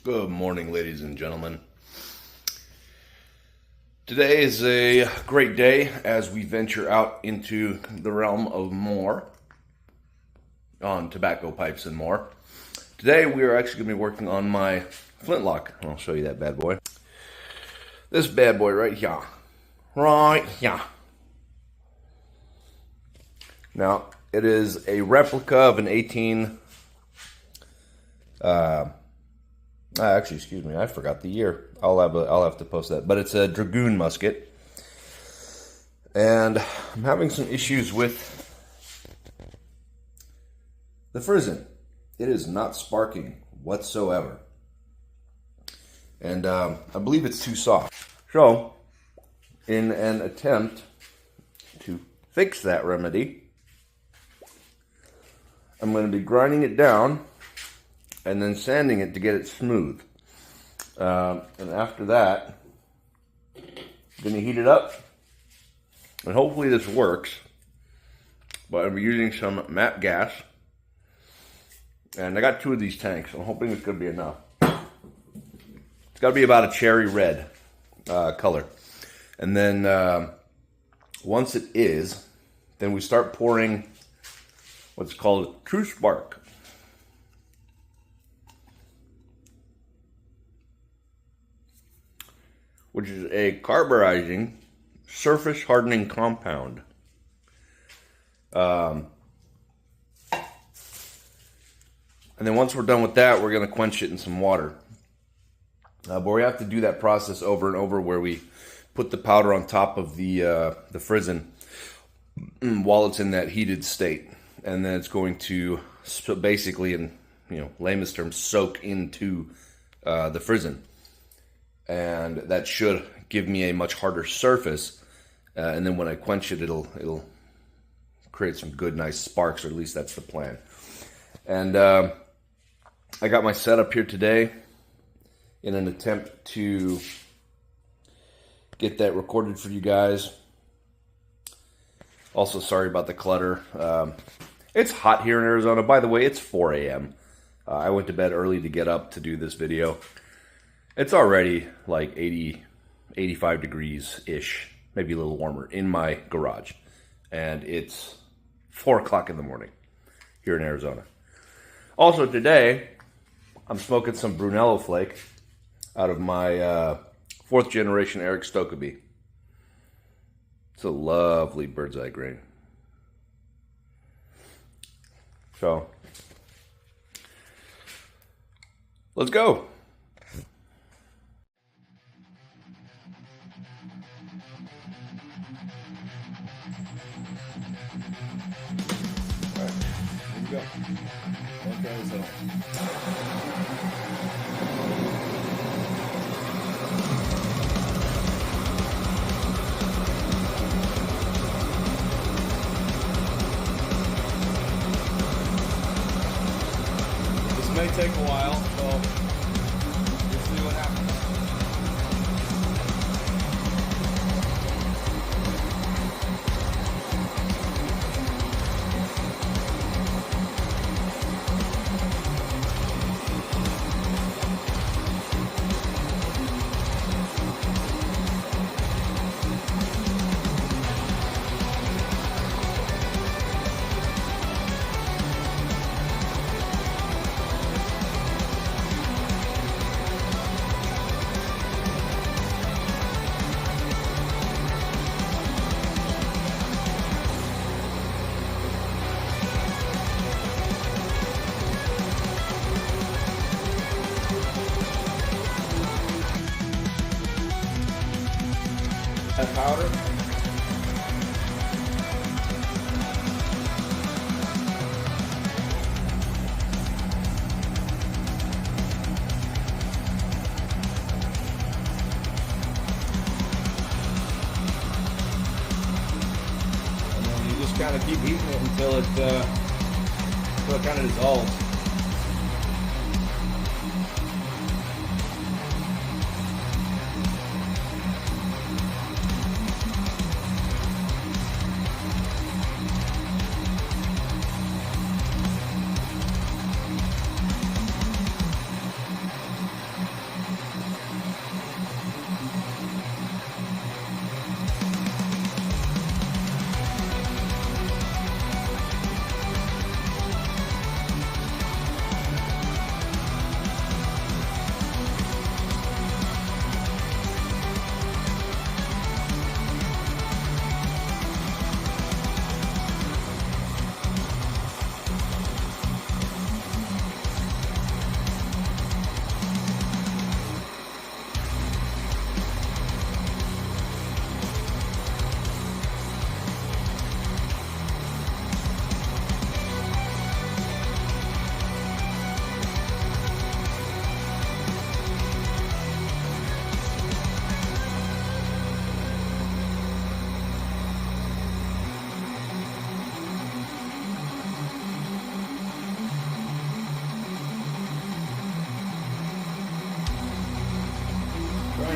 Good morning, ladies and gentlemen. Today is a great day as we venture out into the realm of more on tobacco pipes and more. Today we are actually going to be working on my flintlock. I'll show you that bad boy. This bad boy right here. Right here. Now, it is a replica of an 18... actually, excuse me, I forgot the year. I'll have to post that. But it's a Dragoon musket. And I'm having some issues with the Frizzen. It is not sparking whatsoever. And I believe it's too soft. So, in an attempt to fix that remedy, I'm going to be grinding it down and then sanding it to get it smooth. And after that, I'm going to heat it up. And hopefully this works. But I'm using some matte gas. And I got 2 of these tanks. So I'm hoping it's going to be enough. It's got to be about a cherry red color. And then once it is, then we start pouring what's called True Spark. Which is a carburizing surface hardening compound. And then once we're done with that, we're going to quench it in some water. But we have to do that process over and over where we put the powder on top of the Frizzen while it's in that heated state. And then it's going to basically, in layman's terms, soak into the Frizzen. And that should give me a much harder surface, and then when I quench it, it'll create some good, nice sparks, or at least that's the plan. And I got my setup here today in an attempt to get that recorded for you guys. Also, sorry about the clutter. It's hot here in Arizona. By the way, it's 4 a.m. I went to bed early to get up to do this video. It's already like 80, 85 degrees-ish, maybe a little warmer, in my garage. And it's 4 o'clock in the morning here in Arizona. Also today, I'm smoking some Brunello Flake out of my 4th generation Eric Stokeby. It's a lovely bird's eye grain. So, let's go. Go. Okay, so. This may take a while, so we'll see what happens. That powder. And then you just kind of keep heating it until it kind of dissolves.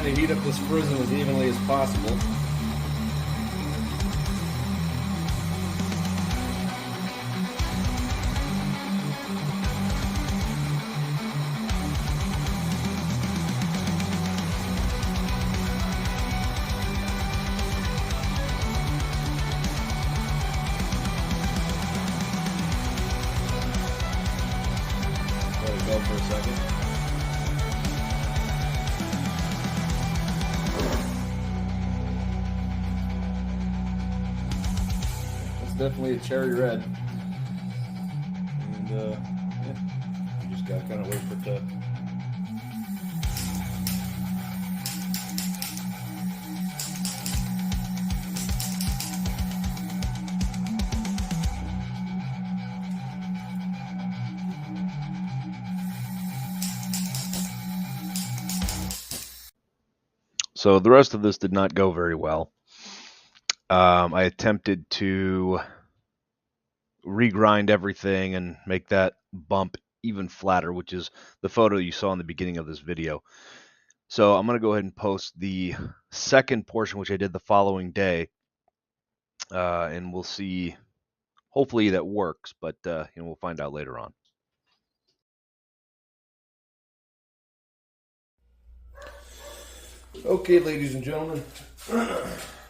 to heat up this frizzen as evenly as possible. Let it go for a second. Definitely a cherry red, and yeah, you just gotta kind of wait for it to. So the rest of this did not go very well. I attempted to regrind everything and make that bump even flatter, which is the photo you saw in the beginning of this video. So I'm going to go ahead and post the second portion, which I did the following day, and we'll see. Hopefully that works, but we'll find out later on. Okay, ladies and gentlemen.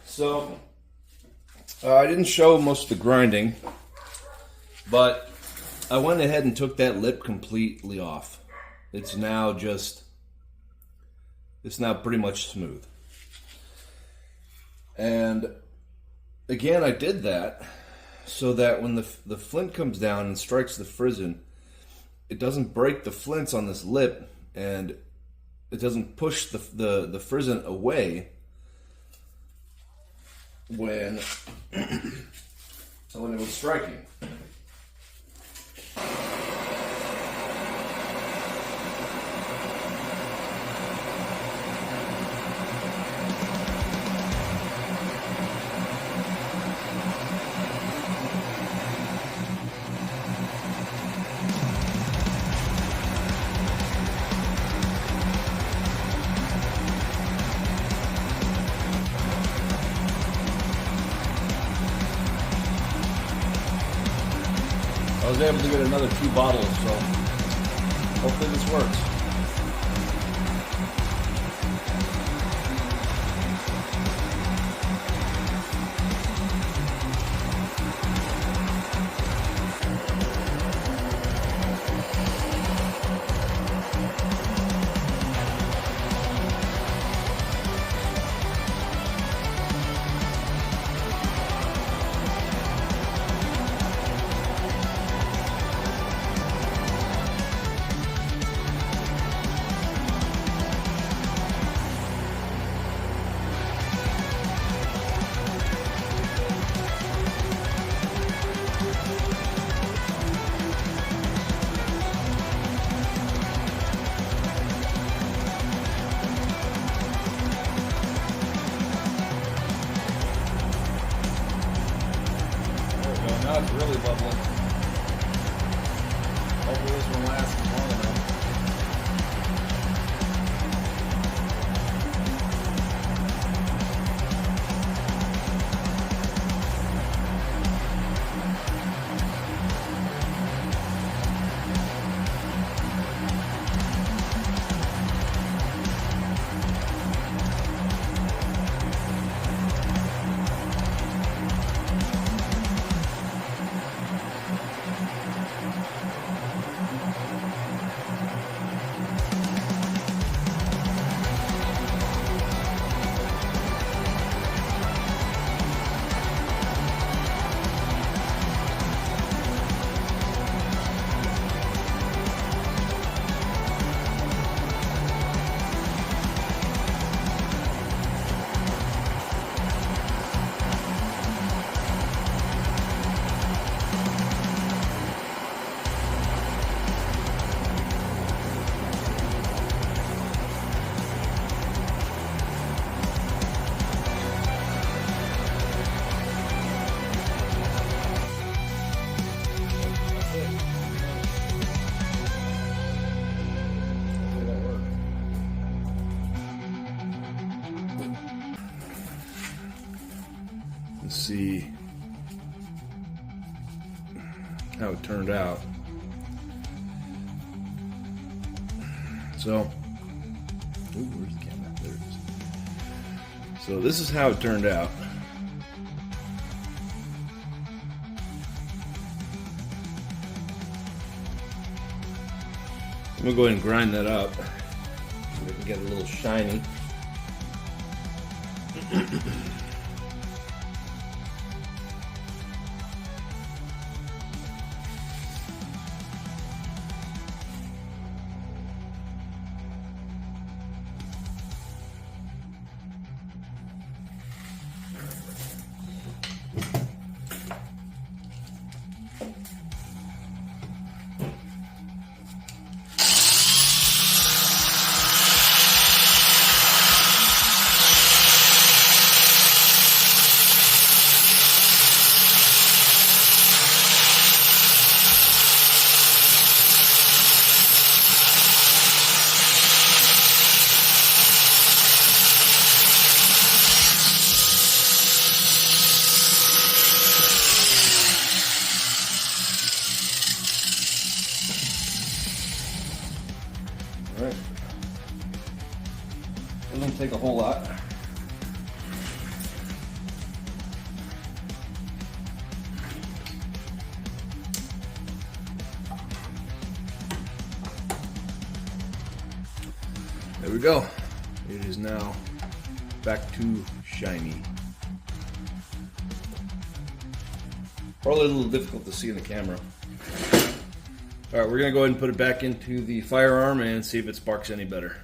So I didn't show most of the grinding, but I went ahead and took that lip completely off. It's now pretty much smooth. And again, I did that so that when the flint comes down and strikes the frizzen, it doesn't break the flints on this lip, and it doesn't push the frizzen away when it was striking. I was able to get another 2 bottles, so hopefully this works. Now it's really bubbling. Hopefully this one lasts long enough. see how it turned out. So, where's the camera? There it is. So this is how it turned out. I'm gonna go ahead and grind that up so we can get a little shiny. Alright. Doesn't take a whole lot. There we go. It is now back to shiny. Probably a little difficult to see in the camera. All right, we're gonna go ahead and put it back into the firearm and see if it sparks any better.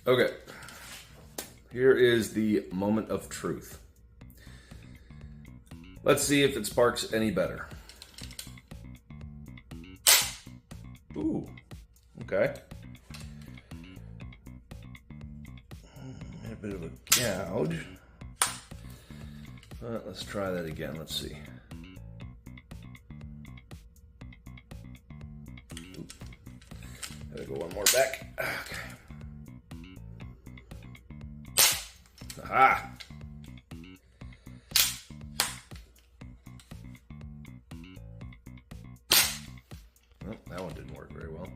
Okay, here is the moment of truth. Let's see if it sparks any better. Ooh, okay. A bit of a gouge. Let's try that again, let's see. Gotta go one more back. Okay. Aha! Well, that one didn't work very well.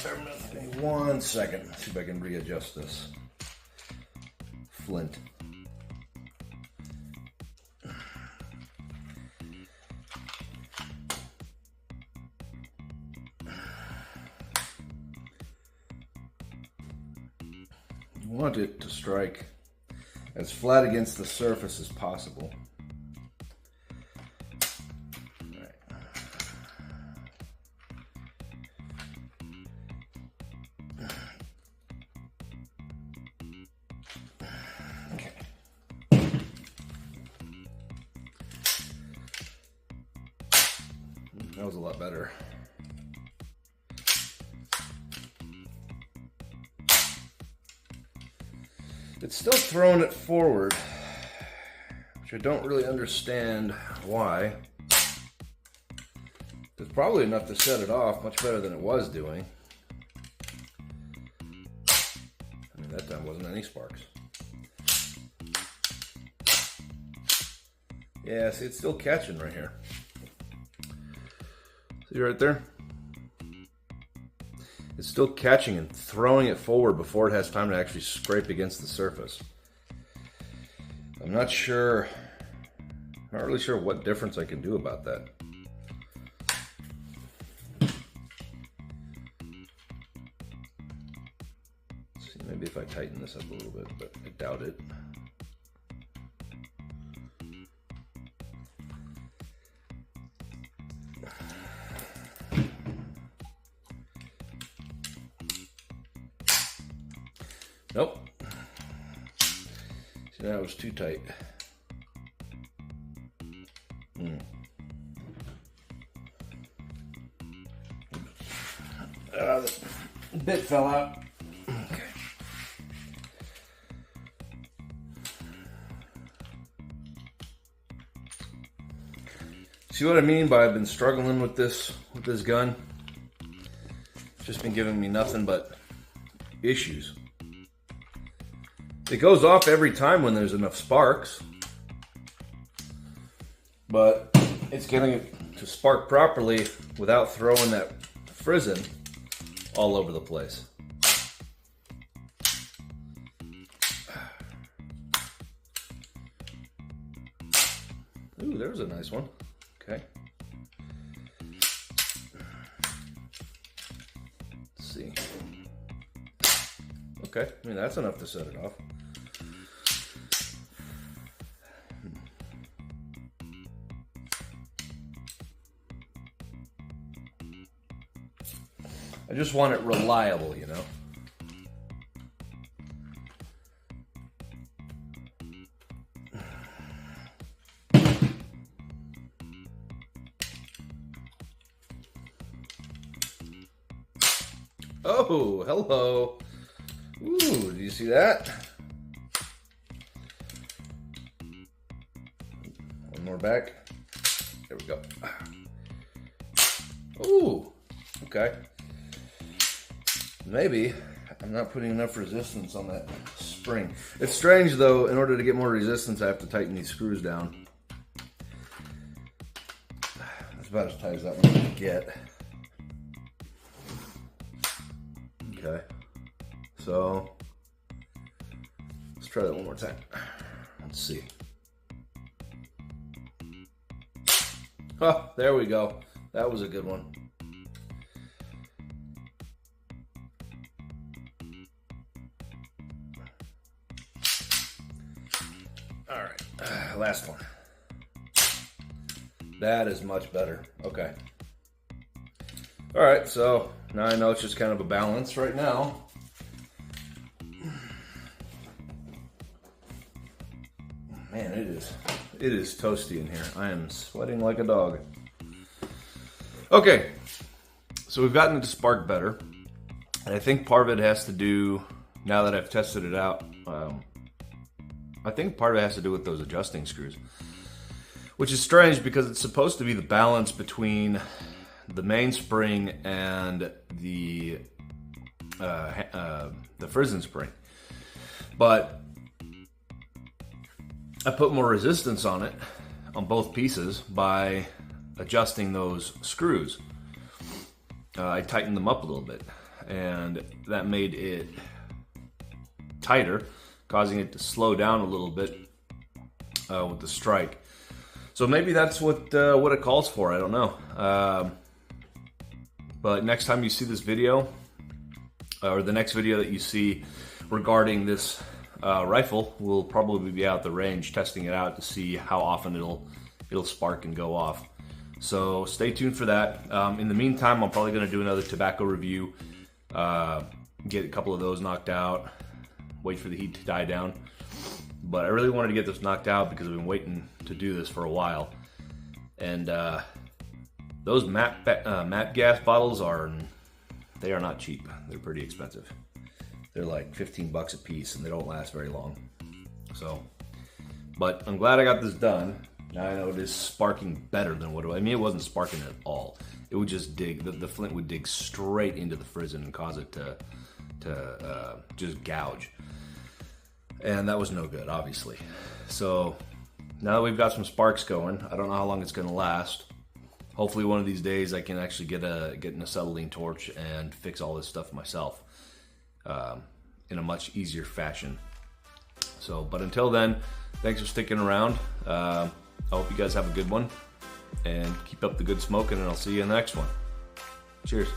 Bear with me 1 second. Let's see if I can readjust this. Flint. You want it to strike as flat against the surface as possible. Okay. That was a lot better. It's still throwing it forward, which I don't really understand why. It's probably enough to set it off, much better than it was doing. I mean, that time wasn't any sparks. Yeah, see, it's still catching right here. See right there? It's still catching and throwing it forward before it has time to actually scrape against the surface. I'm not sure, not really sure what difference I can do about that. Let's see, maybe if I tighten this up a little bit, but I doubt it. Nope. See, that was too tight. The bit fell out. Okay. See what I mean by I've been struggling with this gun? just been giving me nothing but issues. It goes off every time when there's enough sparks, but it's getting it to spark properly without throwing that Frizzen all over the place. Ooh, there's a nice one. Okay. Let's see. Okay, I mean that's enough to set it off. I just want it reliable, you know. Oh, hello. Ooh, do you see that? One more back. There we go. Ooh, okay. Maybe I'm not putting enough resistance on that spring. It's strange though, in order to get more resistance, I have to tighten these screws down. That's about as tight as that one can get. Okay, so let's try that one more time. Let's see. Oh, there we go. That was a good one. All right, last one. That is much better. Okay. All right, so now I know it's just kind of a balance right now. Man, it is toasty in here. I am sweating like a dog. Okay, so we've gotten it to spark better. And I think part of it has to do, now that I've tested it out, I think part of it has to do with those adjusting screws. Which is strange because it's supposed to be the balance between the main spring and the Frizzen spring. But I put more resistance on it, on both pieces, by adjusting those screws. I tightened them up a little bit, and that made it tighter, causing it to slow down a little bit with the strike. So maybe that's what it calls for. I don't know. But next time you see this video, or the next video that you see regarding this rifle, we'll probably be out at the range testing it out to see how often it'll spark and go off. So stay tuned for that. In the meantime, I'm probably going to do another tobacco review, get a couple of those knocked out, wait for the heat to die down. But I really wanted to get this knocked out because I've been waiting to do this for a while. And those matte gas bottles they are not cheap. They're pretty expensive. They're like 15 bucks a piece and they don't last very long. So, but I'm glad I got this done. Now I know it is sparking better than I mean, it wasn't sparking at all. It would just dig, the flint would dig straight into the Frizzen and cause it to just gouge. And that was no good, obviously. So now that we've got some sparks going, I don't know how long it's gonna last. Hopefully one of these days I can actually get an acetylene torch and fix all this stuff myself in a much easier fashion. So, but until then, thanks for sticking around. I hope you guys have a good one and keep up the good smoking, and I'll see you in the next one. Cheers.